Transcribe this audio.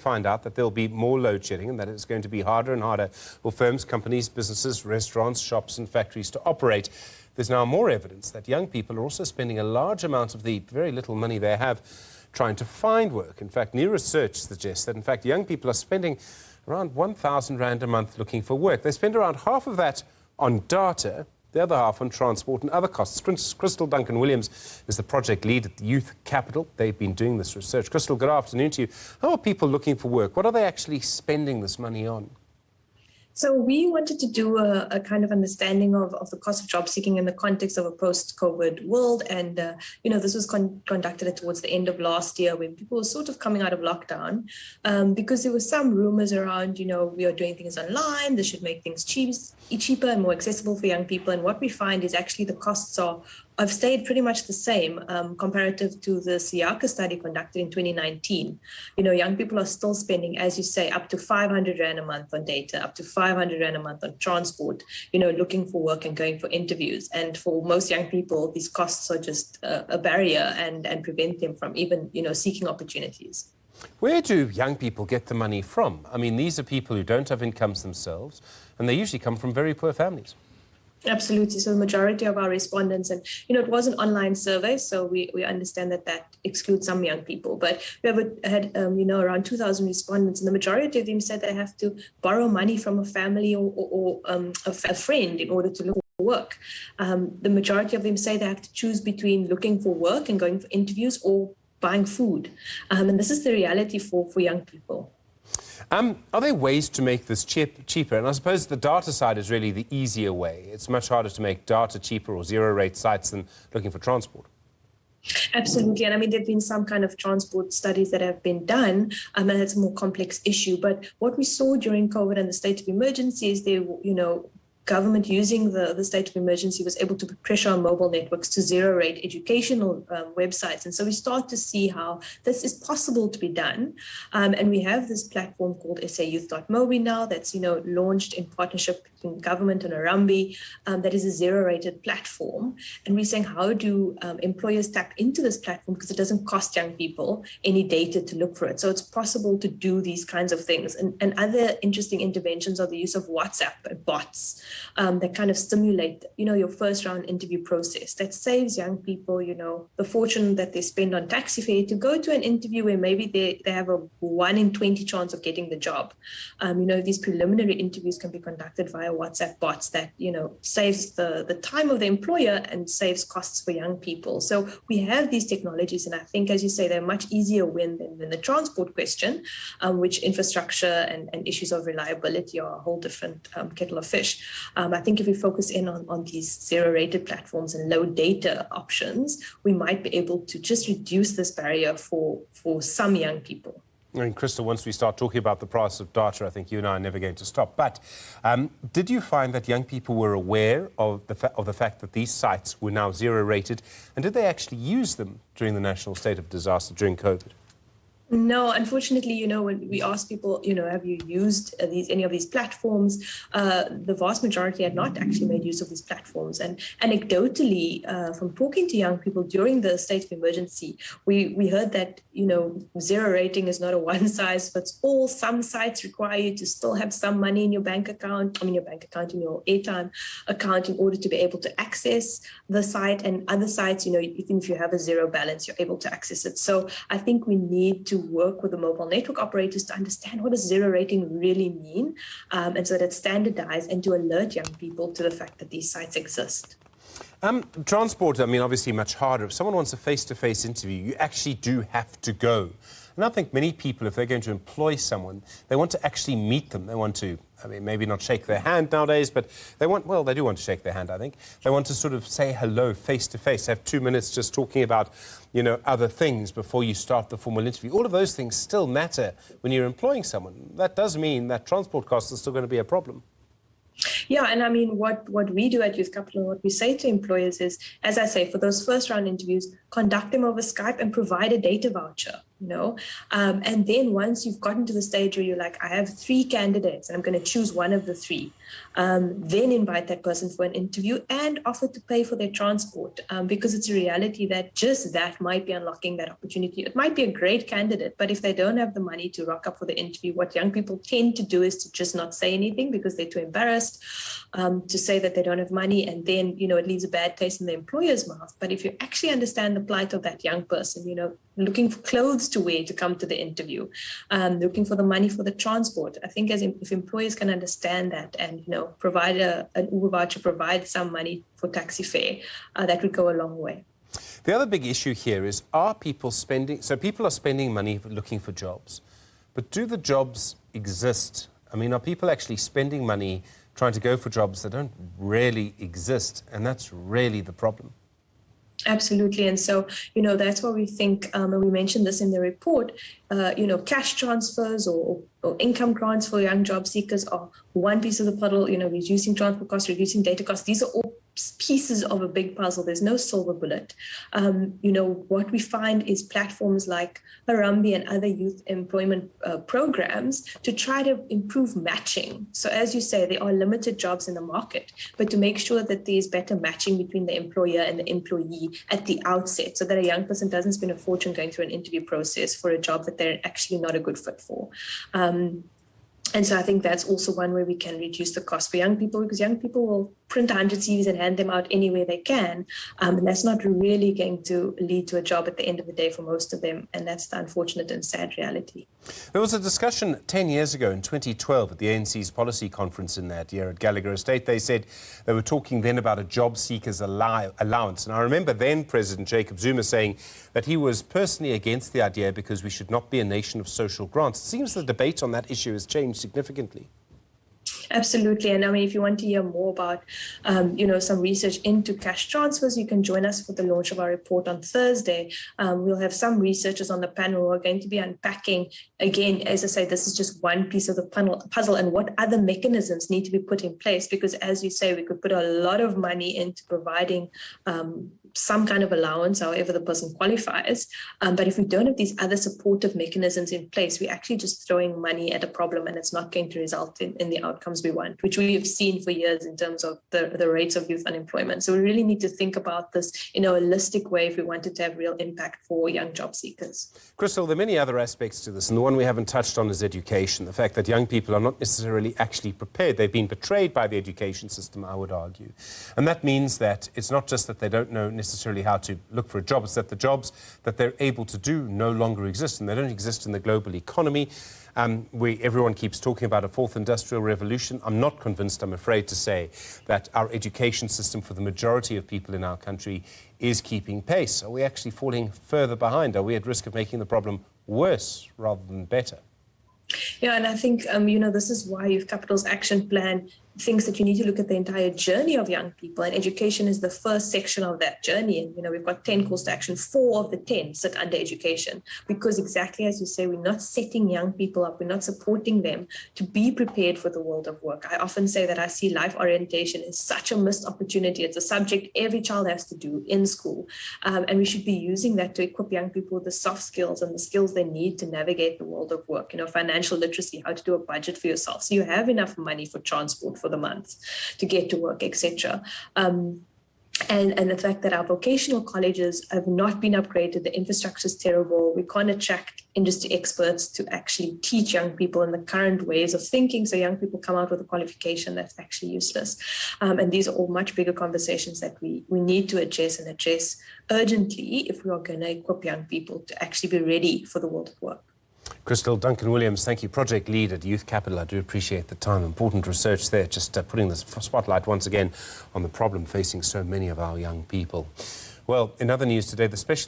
find out that there'll be more load shedding and that it's going to be harder and harder for firms, companies, businesses, restaurants, shops and factories to operate. There's now more evidence that young people are also spending a large amount of the very little money they have trying to find work. In fact, new research suggests that, in fact, young people are spending around 1,000 Rand a month looking for work. They spend around half of that on data, the other half on transport and other costs. Kristal Duncan-Williams is the project lead at the Youth Capital. They've been doing this research. Kristal, good afternoon to you. How are people looking for work? What are they actually spending this money on? So we wanted to do a kind of understanding of the cost of job seeking in the context of a post-COVID world. And, this was conducted towards the end of last year when people were sort of coming out of lockdown because there were some rumors around, we are doing things online. This should make things cheaper and more accessible for young people. And what we find is actually the costs have stayed pretty much the same comparative to the Siaka study conducted in 2019. Young people are still spending, as you say, up to 500 Rand a month on data, up to 500 Rand a month on transport, looking for work and going for interviews. And for most young people, these costs are just a barrier and prevent them from even, seeking opportunities. Where do young people get the money from? I mean, these are people who don't have incomes themselves, and they usually come from very poor families. Absolutely. So the majority of our respondents, and it was an online survey, so we understand that excludes some young people, but we had around 2,000 respondents, and the majority of them said they have to borrow money from a family or a friend in order to look for work. The majority of them say they have to choose between looking for work and going for interviews or buying food, and this is the reality for young people. Are there ways to make this cheaper? And I suppose the data side is really the easier way. It's much harder to make data cheaper or zero-rate sites than looking for transport. Absolutely. And I mean, there have been some kind of transport studies that have been done, and it's a more complex issue. But what we saw during COVID and the state of emergency is government using the state of emergency was able to put pressure on mobile networks to zero-rate educational websites. And so we start to see how this is possible to be done. And we have this platform called sayouth.mobi now that's, launched in partnership between government and Arambi, that is a zero-rated platform. And we're saying, how do employers tap into this platform? Because it doesn't cost young people any data to look for it. So it's possible to do these kinds of things. And other interesting interventions are the use of WhatsApp and bots. That kind of stimulate, your first round interview process. That saves young people, the fortune that they spend on taxi fare to go to an interview where maybe they have a 1 in 20 chance of getting the job. These preliminary interviews can be conducted via WhatsApp bots that, saves the time of the employer and saves costs for young people. So we have these technologies, and I think, as you say, they're much easier win than the transport question, which infrastructure and issues of reliability are a whole different kettle of fish. I think if we focus in on these zero-rated platforms and low data options, we might be able to just reduce this barrier for some young people. And Kristal, once we start talking about the price of data, I think you and I are never going to stop. But did you find that young people were aware of the fact that these sites were now zero-rated, and did they actually use them during the national state of disaster during COVID? No, unfortunately, when we asked people, have you used any of these platforms, the vast majority had not actually made use of these platforms. And anecdotally, from talking to young people during the state of emergency, we heard that, zero rating is not a one size fits all. Some sites require you to still have some money in your bank account, in your airtime account in order to be able to access the site. And other sites, even if you have a zero balance, you're able to access it. So I think we need to work with the mobile network operators to understand what does zero rating really mean, and so that it's standardized and to alert young people to the fact that these sites exist. Transport, obviously much harder. If someone wants a face-to-face interview, you actually do have to go. And I think many people, if they're going to employ someone, they want to actually meet them. They want to, maybe not shake their hand nowadays, but they do want to shake their hand, I think. They want to sort of say hello face-to-face, have 2 minutes just talking about, other things before you start the formal interview. All of those things still matter when you're employing someone. That does mean that transport costs are still going to be a problem. Yeah, and what we do at Youth Capital, what we say to employers is, as I say, for those first round interviews, conduct them over Skype and provide a data voucher. And then once you've gotten to the stage where you're like, I have 3 candidates and I'm going to choose one of the 3, then invite that person for an interview and offer to pay for their transport, because it's a reality that just that might be unlocking that opportunity. It might be a great candidate, but if they don't have the money to rock up for the interview, what young people tend to do is to just not say anything because they're too embarrassed to say that they don't have money, and then it leaves a bad taste in the employer's mouth. But if you actually understand the plight of that young person, looking for clothes to wear to come to the interview, looking for the money for the transport, I think if employers can understand that and provide an Uber voucher, provide some money for taxi fare, that would go a long way. The other big issue here is, are people spending... So people are spending money looking for jobs, but do the jobs exist? I mean, are people actually spending money trying to go for jobs that don't really exist? And that's really the problem. Absolutely. And so, that's why we think, and we mentioned this in the report, cash transfers or income grants for young job seekers are one piece of the puzzle, reducing transport costs, reducing data costs. These are all pieces of a big puzzle. There's no silver bullet. What we find is platforms like Harambee and other youth employment programs to try to improve matching. So as you say, there are limited jobs in the market, but to make sure that there's better matching between the employer and the employee at the outset, so that a young person doesn't spend a fortune going through an interview process for a job that they're actually not a good fit for. And so I think that's also one way we can reduce the cost for young people, because young people will print 100 CVs and hand them out anywhere they can. And that's not really going to lead to a job at the end of the day for most of them. And that's the unfortunate and sad reality. There was a discussion 10 years ago in 2012 at the ANC's policy conference in that year at Gallagher Estate. They said they were talking then about a job seekers allowance. And I remember then President Jacob Zuma saying that he was personally against the idea because we should not be a nation of social grants. It seems the debate on that issue has changed significantly. Absolutely. And I mean, if you want to hear more about, some research into cash transfers, you can join us for the launch of our report on Thursday. We'll have some researchers on the panel who are going to be unpacking, again, as I say, this is just one piece of the puzzle and what other mechanisms need to be put in place, because as you say, we could put a lot of money into providing some kind of allowance, however the person qualifies. But if we don't have these other supportive mechanisms in place, we're actually just throwing money at a problem, and it's not going to result in the outcomes we want, which we have seen for years in terms of the rates of youth unemployment. So we really need to think about this in a holistic way if we wanted to have real impact for young job seekers. Kristal, there are many other aspects to this, and the one we haven't touched on is education. The fact that young people are not necessarily actually prepared. They've been betrayed by the education system, I would argue. And that means that it's not just that they don't know necessarily how to look for a job, it's that the jobs that they're able to do no longer exist, and they don't exist in the global economy. Everyone keeps talking about a fourth industrial revolution. I'm not convinced, I'm afraid to say, that our education system for the majority of people in our country is keeping pace. Are we actually falling further behind? Are we at risk of making the problem worse rather than better? Yeah, and I think, this is why Youth Capital's action plan thinks that you need to look at the entire journey of young people, and education is the first section of that journey. And, we've got 10 calls to action. 4 of the 10 sit under education, because exactly as you say, we're not setting young people up. We're not supporting them to be prepared for the world of work. I often say that I see life orientation as such a missed opportunity. It's a subject every child has to do in school. And we should be using that to equip young people with the soft skills and the skills they need to navigate the world of work. Financial literacy, how to do a budget for yourself, so you have enough money for transport for the month to get to work, etc. And the fact that our vocational colleges have not been upgraded, the infrastructure is terrible. We can't attract industry experts to actually teach young people in the current ways of thinking. So young people come out with a qualification that's actually useless. And these are all much bigger conversations that we need to address urgently if we are going to equip young people to actually be ready for the world of work. Kristal, Duncan-Williams, thank you. Project lead at Youth Capital. I do appreciate the time. Important research there, just putting the spotlight once again on the problem facing so many of our young people. Well, in other news today, the special